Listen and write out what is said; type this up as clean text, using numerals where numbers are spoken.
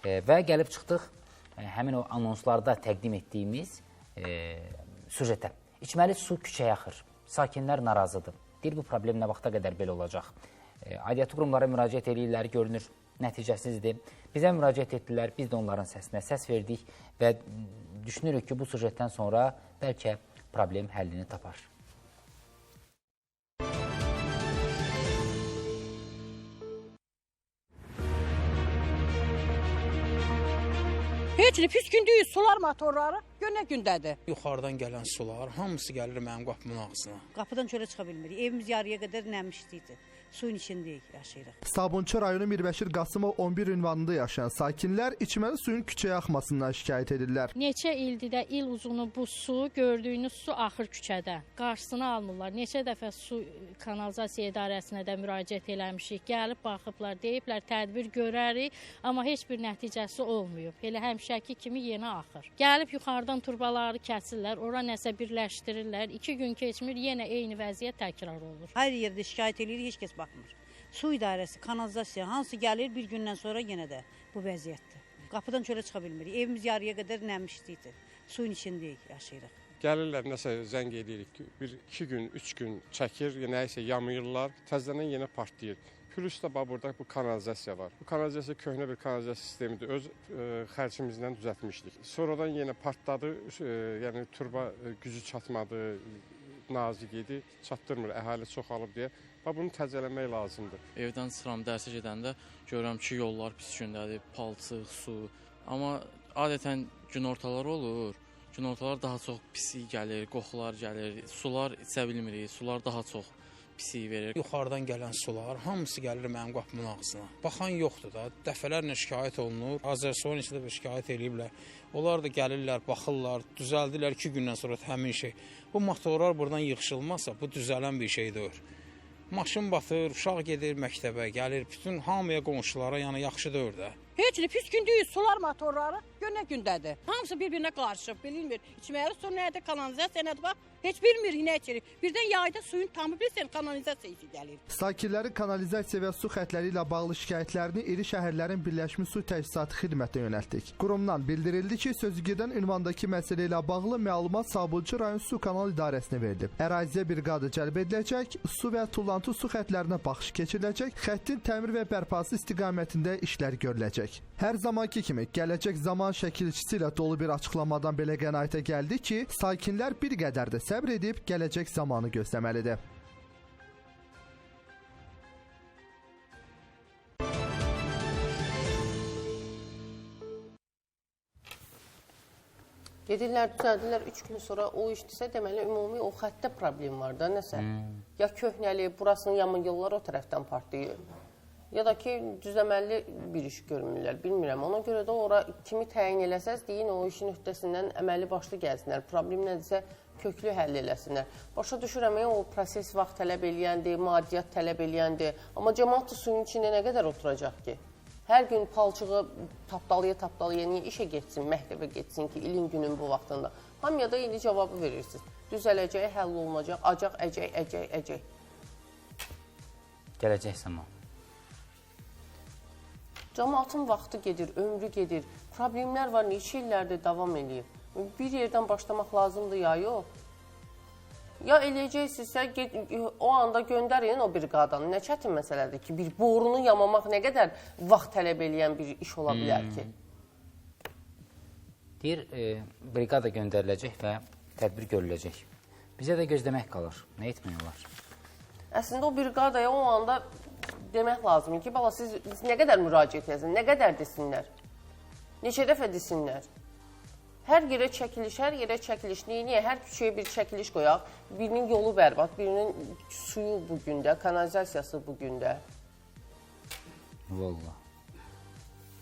Və gəlib çıxdıq həmin o anonslarda təqdim etdiyimiz süjetə. İçməli su küçəyə axır. Sakinlər narazıdır. Deyir, bu problem nə vaxta qədər belə olacaq? Aidiyyatı qurumlara müraciət edirlər, görünür, nəticəsizdir. Bizə müraciət etdilər, biz də onların səsinə səs verdik və düşünürük ki, bu süjetdən sonra bəlkə problem həllini tapar. Heç nə pis gün deyil, sular motorları günə gündədir. Yuxarıdan gələn sular hamısı gəlir mənim qapımın ağzına. Qapıdan çölə çıxa bilmirik. Evimiz yarıya qədər nəmişlikdir. Suyun içindəyik, yaşayırıq. Sabunçu rayonu Mirbəşir Qasımov 11 ünvanında yaşayan sakinlər içməli suyun küçəyə axmasından şikayət edirlər. Neçə ildir də il uzunu bu su, gördüyünüz su axır küçədə. Qarşısını almırlar. Neçə dəfə su kanalizasiya idarəsinə də müraciət eləmişik. Gəlib baxıblar, deyiblər tədbir görərik, amma heç bir nəticəsi olmuyor. Elə həmişəki kimi yenə axır. Gəlib yuxarıdan turbaları kəsirlər, ora nəsə birləşdirirlər. 2 gün keçmir, yenə eyni vəziyyət təkrar olur. Hər yerdə şikayət edirik, heç kəs baxmır. Su idarəsi, kanalizasiya, hansı gəlir bir gündən sonra yenə də bu vəziyyətdir. Qapıdan çölə çıxa bilmirik. Evimiz yarıya qədər nəmişlikdir. Suyun içindəyik, yaşayırıq. Gəlirlər, nəsə zəng edirik ki, 1-2 gün, 3 gün çəkir, nəysə yamayırlar, təzədən yenə partlayır. Plus da burada bu kanalizasiya var. Bu kanalizasiya köhnə bir kanalizasiya sistemidir. Öz xərcimizdən düzəltmişdik. Sonradan yenə partladı, yəni turba gücü çatmadı, nazik idi, çatdırmır, əhali çoxalıb deyə. Və bunu təzələmək lazımdır. Evdən çıxıram, dərsə gedəndə görürəm ki, yollar pis gündədir, palçıq, su. Amma adətən günortalar olur. Günortalar daha çox pislik gəlir, qoxular gəlir, sular içə bilmirik, sular daha çox pislik verir. Yuxarıdan gələn sular hamısı gəlir mənim qapımın ağzına. Baxan yoxdur da, dəfələrlə şikayət olunur. Azərsoyun içində bir şikayət eləyiblər. Onlar da gəlirlər, baxırlar, düzəldilər 2 gündən sonra həmin şey. Bu motorlar buradan yığışılmazsa bu düzələn bir şey deyil. Maşın batır, uşaq gedir məktəbə, gəlir, bütün hamıya qonşulara, yəni yaxşı deyil də. Heç nə pis gün deyil, sular motorları günə gündədir. Hamısı bir-birinə qarışıb, bilinmir. İçməli su nədir, kanalizasiya nədir, bax, heç bilmirik nə içirik. Birdən yayda suyun tamı bilsən kanalizasiya işi gəlir. Sakinlərin kanalizasiya və su xətləri ilə bağlı şikayətlərini iri şəhərlərin Birləşmiş Su Təchizatı xidmətinə yönəltdik. Qurumdan bildirildi ki, sözügedən ünvandakı məsələ ilə bağlı məlumat Sabunçu rayon su kanal idarəsinə verilib. Əraziyə briqada cəlb ediləcək, su və tullantı su xətlərinə baxış keçiriləcək, xəttin təmir və bərpası istiqamətində işlər görüləcək. Hər zamanki kimi gələcək zaman şəkilçisi ilə dolu bir açıqlamadan belə qənaətə gəldi ki, sakinlər bir qədər də səbr edib gələcək zamanı gözləməlidir. Gedirlər, düzəldirlər 3 gün sonra o işdirsə, deməli, ümumi o xəttdə problem var da, nəsə. Ya köhnəli, burasını yamayırlar, o tərəfdən partlayır. Ya da ki, düzəməlli bir iş görmürlər, bilmirəm. Ona görə də ora kimi təyin eləsəz, deyin, o işin öhdəsindən əməli başlı gəlsinlər. Problem nədirsə, köklü həll eləsinlər. Başa düşürəm, o proses vaxt tələb eləyəndir, maddiyyat tələb eləyəndir. Amma cəmaat suyun içində nə qədər oturacaq ki? Hər gün palçığı tapdalaya-tapdalaya niyə işə getsin, məktəbə getsin ki, ilin günün bu vaxtında? Hamıya da indi cavabı verirsiniz. Düzələcək, həll olunacaq, acaq, əcək. Gələcək zaman. Cəmaatın vaxtı gedir, ömrü gedir. Problemlər var, neçə illərdir davam eləyir. Bir yerdən başlamaq lazımdır ya, yox. Ya eləyəcəksinizsə, o anda göndərin o briqadanı. Nə çətin məsələdir ki, bir borunu yamamaq nə qədər vaxt tələb eləyən bir iş ola bilər ki? Deyir, briqada göndəriləcək və tədbir görüləcək. Bizə də gözləmək qalır. Nə etmək olar? Əslində o briqadaya o anda demək lazım ki, bala, siz nə qədər müraciət yazın, nə qədər desinlər, neçə dəfə desinlər. Hər yerə çəkiliş, niyə? Hər küçəyə bir çəkiliş qoyaq, birinin yolu bərbad, birinin suyu bu gündə, kanalizasiyası bu gündə. Vallahi.